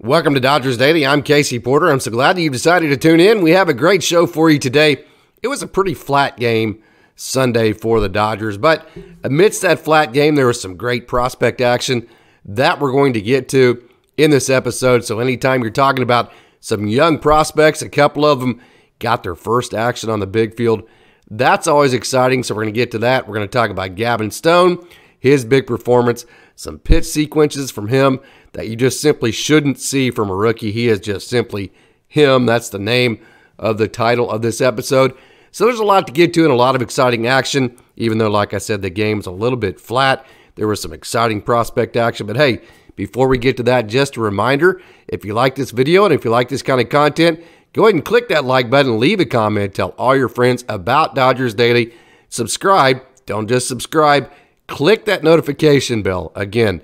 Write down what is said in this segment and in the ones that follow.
Welcome to Dodgers Daily. I'm Casey Porter. I'm so glad that you decided to tune in. We have a great show for you today. It was a pretty flat game Sunday for the Dodgers, but amidst that flat game, there was some great prospect action that we're going to get to in this episode. So anytime you're talking about some young prospects, a couple of them got their first action on the big field, that's always exciting. So we're going to get to that. We're going to talk about Gavin Stone, his big performance, some pitch sequences from him that you just simply shouldn't see from a rookie. He is just simply him. That's the name of the title of this episode. So there's a lot to get to and a lot of exciting action, even though, like I said, the game's a little bit flat. There was some exciting prospect action. But hey, before we get to that, just a reminder, if you like this video and if you like this kind of content, go ahead and click that like button, leave a comment, tell all your friends about Dodgers Daily. Subscribe. Don't just subscribe. Click that notification bell. Again,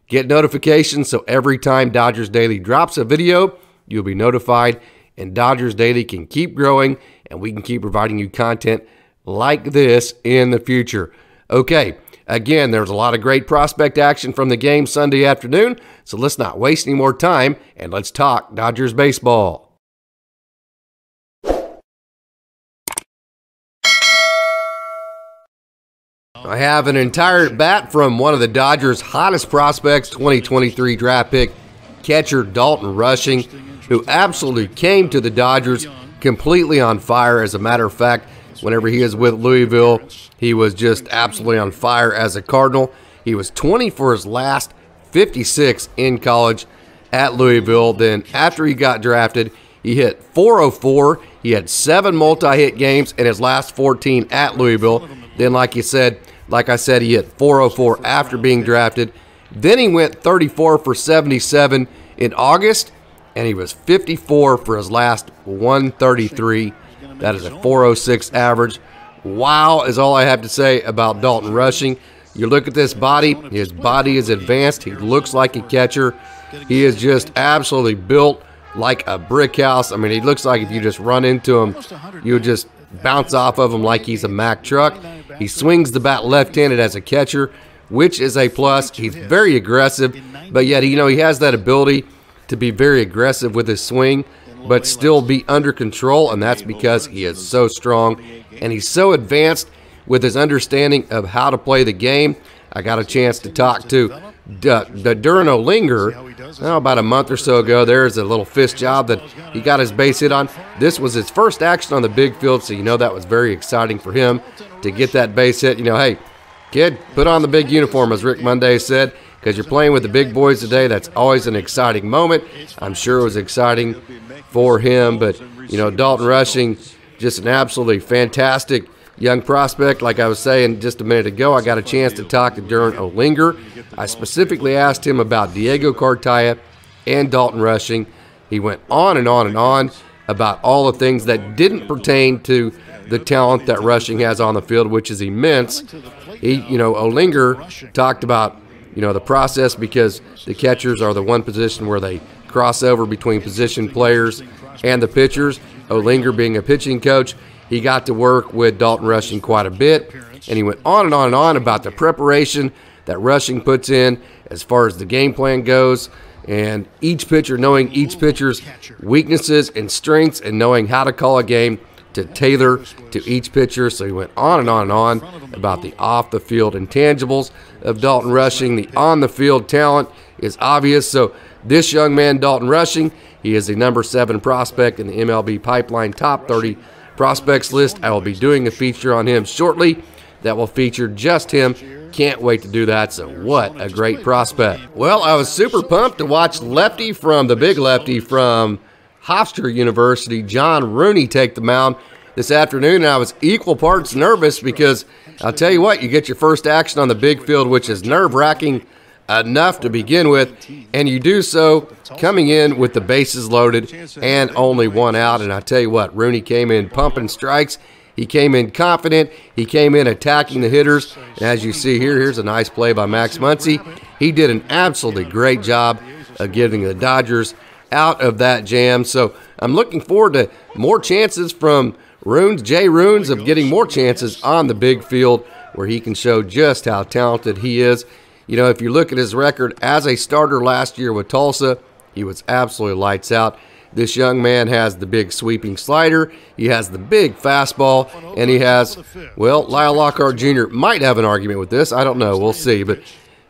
get notifications so every time Dodgers Daily drops a video, you'll be notified, and Dodgers Daily can keep growing, and we can keep providing you content like this in the future. Okay, again, there's a lot of great prospect action from the game Sunday afternoon, so let's not waste any more time, and let's talk Dodgers baseball. I have an entire bat from one of the Dodgers' hottest prospects, 2023 draft pick, catcher Dalton Rushing, who absolutely came to the Dodgers completely on fire. As a matter of fact, whenever he was with Louisville, he was just absolutely on fire as a Cardinal. He was 20 for his last 56 in college at Louisville. Then after he got drafted, he hit .404. He had 7 multi-hit games in his last 14 at Louisville. Then, like I said, he hit .404 after being drafted. Then he went 34 for 77 in August, and he was 54 for his last 133. That is a .406 average. Wow is all I have to say about Dalton Rushing. You look at this body, his body is advanced. He looks like a catcher. He is just absolutely built like a brick house. I mean, he looks like if you just run into him, you would just bounce off of him like he's a Mack truck. He swings the bat left-handed as a catcher, which is a plus. He's very aggressive, but yet, he has that ability to be very aggressive with his swing, but still be under control, and that's because he is so strong, and he's so advanced with his understanding of how to play the game. I got a chance to talk to during Olinger about a month or so ago. There's a little fist job that he got his base hit on. This was his first action on the big field, so that was very exciting for him to get that base hit. Hey, kid, put on the big uniform, as Rick Monday said, because you're playing with the big boys today. That's always an exciting moment. I'm sure it was exciting for him, but Dalton Rushing, just an absolutely fantastic young prospect. Like I was saying just a minute ago, I got a chance to talk to Darren Olinger. I specifically asked him about Diego Cartaya and Dalton Rushing. He went on and on and on about all the things that didn't pertain to the talent that Rushing has on the field, which is immense. Olinger talked about, the process, because the catchers are the one position where they cross over between position players and the pitchers. Olinger, being a pitching coach, he got to work with Dalton Rushing quite a bit, and he went on and on and on about the preparation that Rushing puts in as far as the game plan goes, and each pitcher, knowing each pitcher's weaknesses and strengths, and knowing how to call a game to tailor to each pitcher. So he went on and on and on about the off-the-field intangibles of Dalton Rushing. The on-the-field talent is obvious. So this young man, Dalton Rushing, he is the number 7 prospect in the MLB Pipeline Top 30 Prospects list. I will be doing a feature on him shortly that will feature just him. Can't wait to do that. So what a great prospect. Well, I was super pumped to watch the big lefty from Hofstra University, John Rooney, take the mound this afternoon, and I was equal parts nervous because I'll tell you what, you get your first action on the big field, which is nerve-wracking enough to begin with, and you do so coming in with the bases loaded and only 1 out. And I tell you what, Rooney came in pumping strikes. He came in confident. He came in attacking the hitters. And as you see here, here's a nice play by Max Muncy. He did an absolutely great job of getting the Dodgers out of that jam. So I'm looking forward to more chances from Jay Runes, of getting more chances on the big field where he can show just how talented he is. If you look at his record as a starter last year with Tulsa, He was absolutely lights out. This young man has the big sweeping slider, he has the big fastball, and he has, well, Lyle Lockhart Jr. might have an argument with this. I don't know. We'll see. But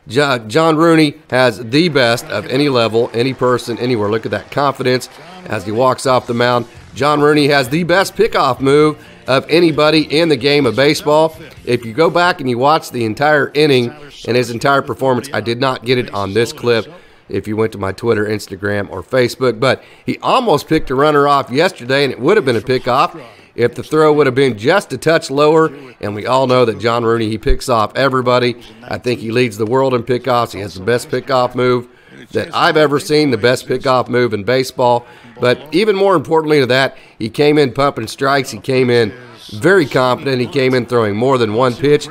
John Rooney has the best of any level, any person, anywhere. Look at that confidence as he walks off the mound. John Rooney has the best pickoff move of anybody in the game of baseball. If you go back and you watch the entire inning and his entire performance, I did not get it on this clip if you went to my Twitter, Instagram, or Facebook, but he almost picked a runner off yesterday, and it would have been a pickoff if the throw would have been just a touch lower. And we all know that John Rooney, he picks off everybody. I think he leads the world in pickoffs. He has the best pickoff move that I've ever seen, the best pickoff move in baseball. But even more importantly to that, he came in pumping strikes. He came in very confident. He came in throwing more than one pitch,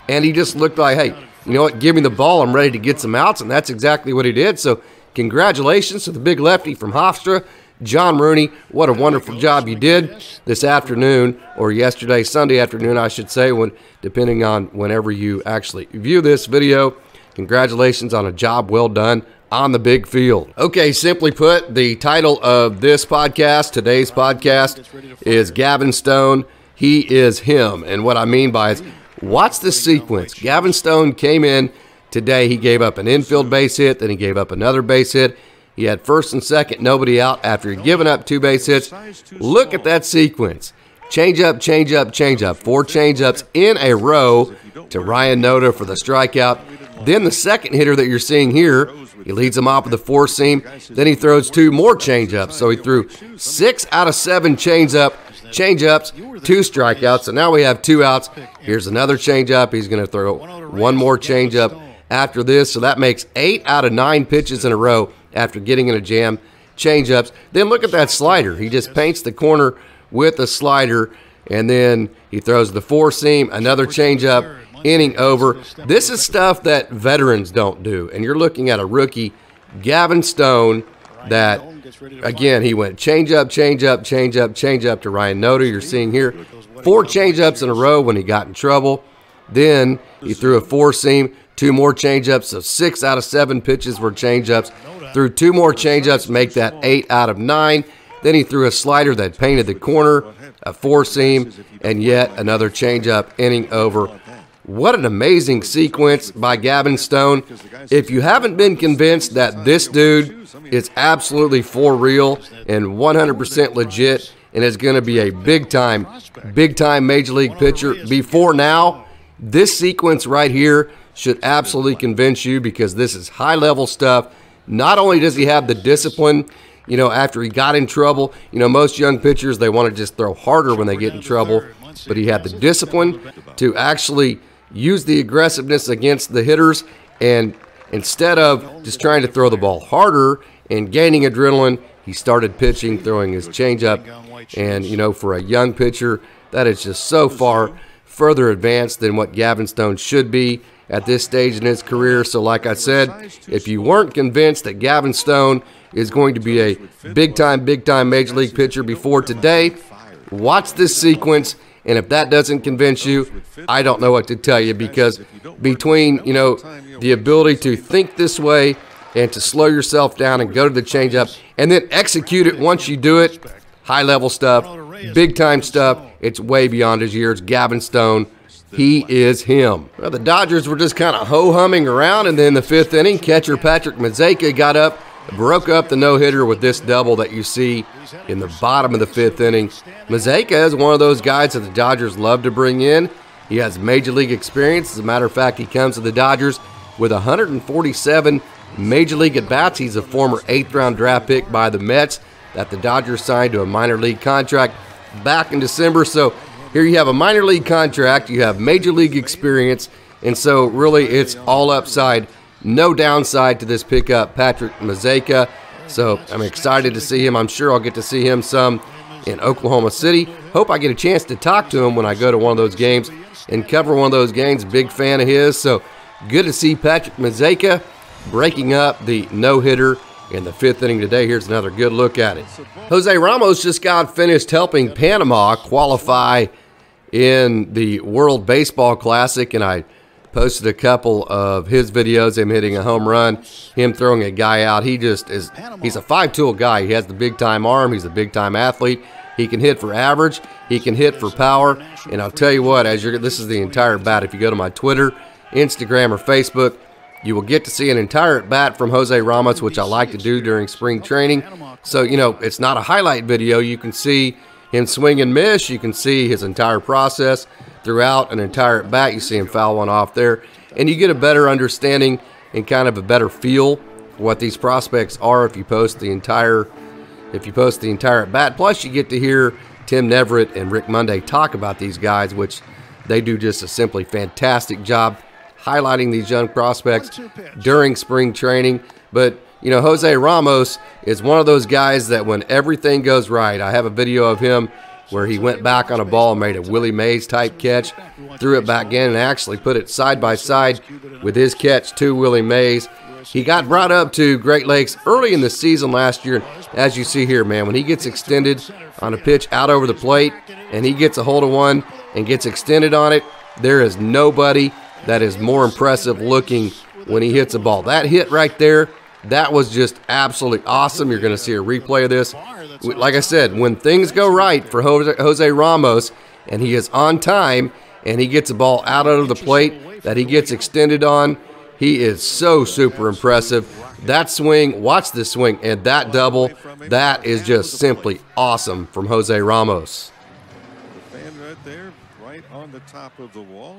and he just looked like, hey, you know what, give me the ball, I'm ready to get some outs, and that's exactly what he did. So congratulations to the big lefty from Hofstra, John Rooney. What a wonderful job you did this afternoon, or yesterday, Sunday afternoon, I should say, depending on whenever you actually view this video. Congratulations on a job well done on the big field. Okay, simply put, the title of this podcast, today's podcast, is Gavin Stone, He Is Him. And what I mean by it is, watch this sequence. Gavin Stone came in today. He gave up an infield base hit, then he gave up another base hit. He had first and second, nobody out after he'd given up 2 base hits. Look at that sequence. Change up, change up, change up. 4 change-ups in a row to Ryan Noda for the strikeout. Then the second hitter that you're seeing here, he leads him off with a 4-seam. Then he throws 2 more change-ups. So he threw 6 out of 7 change-ups, 2 strikeouts. So now we have 2 outs. Here's another change-up. He's going to throw 1 more change-up after this. So that makes 8 out of 9 pitches in a row after getting in a jam, change-ups. Then look at that slider. He just paints the corner with a slider, and then he throws the 4-seam, another change-up, inning over. This is stuff that veterans don't do, and you're looking at a rookie, Gavin Stone, that, again, he went change-up, change-up, change-up, change-up to Ryan Noda. You're seeing here 4 change-ups in a row when he got in trouble. Then he threw a 4-seam, 2 more change-ups, so 6 out of 7 pitches were change-ups. Threw 2 more change-ups, make that 8 out of 9. Then he threw a slider that painted the corner, a 4-seam, and yet another change-up, inning over. What an amazing sequence by Gavin Stone. If you haven't been convinced that this dude is absolutely for real and 100% legit and is going to be a big-time Major League pitcher before now, this sequence right here should absolutely convince you, because this is high-level stuff. Not only does he have the discipline, you know, after he got in trouble, you know, most young pitchers, they want to just throw harder when they get in trouble, but he had the discipline to actually use the aggressiveness against the hitters, and instead of just trying to throw the ball harder and gaining adrenaline, he started pitching, throwing his changeup, and, you know, for a young pitcher, that is just so far further advanced than what Gavin Stone should be at this stage in his career. So like I said, if you weren't convinced that Gavin Stone is going to be a big-time Major League pitcher before today, watch this sequence, and if that doesn't convince you, I don't know what to tell you, because between, you know, the ability to think this way and to slow yourself down and go to the changeup and then execute it once you do it, high-level stuff, big-time stuff, it's way beyond his years. Gavin Stone, he is him. Well, the Dodgers were just kind of ho-humming around, and then in the 5th inning, catcher Patrick Mazeika got up, broke up the no-hitter with this double that you see in the bottom of the 5th inning. Mazeika is one of those guys that the Dodgers love to bring in. He has Major League experience. As a matter of fact, he comes to the Dodgers with 147 Major League at-bats. He's a former 8th-round draft pick by the Mets that the Dodgers signed to a minor league contract back in December. So here you have a minor league contract, you have Major League experience, and so really it's all upside, no downside to this pickup, Patrick Mazeika. So I'm excited to see him. I'm sure I'll get to see him some in Oklahoma City. Hope I get a chance to talk to him when I go to one of those games and cover one of those games. Big fan of his. So good to see Patrick Mazeika breaking up the no-hitter in the 5th inning today. Here's another good look at it. Jose Ramos just got finished helping Panama qualify in the World Baseball Classic, and I Posted a couple of his videos, him hitting a home run, him throwing a guy out. He just is, he's a five-tool guy. He has the big-time arm. He's a big-time athlete. He can hit for average. He can hit for power. And I'll tell you what, this is the entire bat. If you go to my Twitter, Instagram, or Facebook, you will get to see an entire at-bat from Jose Ramos, which I like to do during spring training. So, you know, it's not a highlight video. You can see him swing and miss. You can see his entire process throughout an entire at-bat. You see him foul one off there. And you get a better understanding and kind of a better feel for what these prospects are if you post the entire at-bat. Plus, you get to hear Tim Neverett and Rick Monday talk about these guys, which they do just a simply fantastic job highlighting these young prospects during spring training. But, you know, Jose Ramos is one of those guys that when everything goes right, I have a video of him where he went back on a ball and made a Willie Mays type catch, threw it back in and actually put it side by side with his catch to Willie Mays. He got brought up to Great Lakes early in the season last year. As you see here, man, when he gets extended on a pitch out over the plate and he gets a hold of one and gets extended on it, there is nobody that is more impressive looking when he hits a ball. That hit right there, that was just absolutely awesome. You're going to see a replay of this. Like I said, when things go right for Jose Ramos and he is on time and he gets a ball out of the plate that he gets extended on, he is so super impressive. That swing, watch this swing, and that double, that is just simply awesome from Jose Ramos. The fan right there, right on the top of the wall.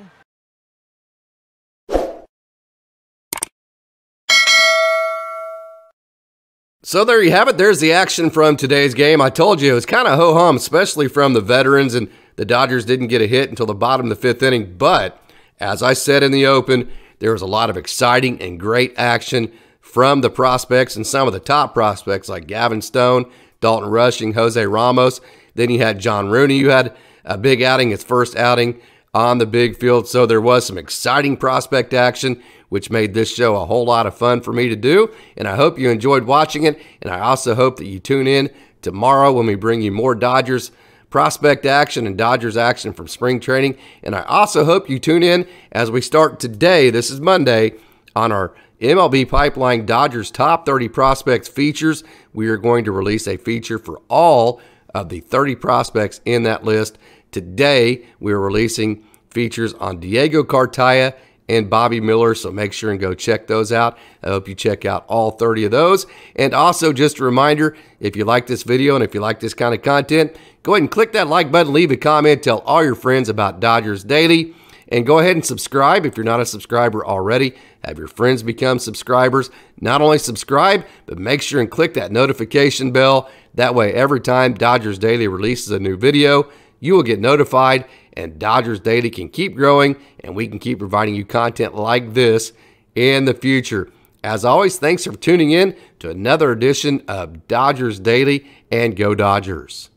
So there you have it. There's the action from today's game. I told you it was kind of ho-hum, especially from the veterans, and the Dodgers didn't get a hit until the bottom of the fifth inning. But as I said in the open, there was a lot of exciting and great action from the prospects and some of the top prospects like Gavin Stone, Dalton Rushing, Jose Ramos. Then you had John Rooney, who had a big outing, his first outing on the big field. So there was some exciting prospect action, which made this show a whole lot of fun for me to do. And I hope you enjoyed watching it. And I also hope that you tune in tomorrow when we bring you more Dodgers prospect action and Dodgers action from spring training. And I also hope you tune in as we start today, this is Monday, on our MLB Pipeline Dodgers Top 30 Prospects features. We are going to release a feature for all of the 30 prospects in that list. Today, we are releasing features on Diego Cartaya and Bobby Miller, so make sure and go check those out. I hope you check out all 30 of those. And also, just a reminder, if you like this video and if you like this kind of content, go ahead and click that like button, leave a comment, tell all your friends about Dodgers Daily, and go ahead and subscribe if you're not a subscriber already. Have your friends become subscribers. Not only subscribe, but make sure and click that notification bell. That way, every time Dodgers Daily releases a new video, you will get notified, and Dodgers Daily can keep growing, and we can keep providing you content like this in the future. As always, thanks for tuning in to another edition of Dodgers Daily, and go Dodgers.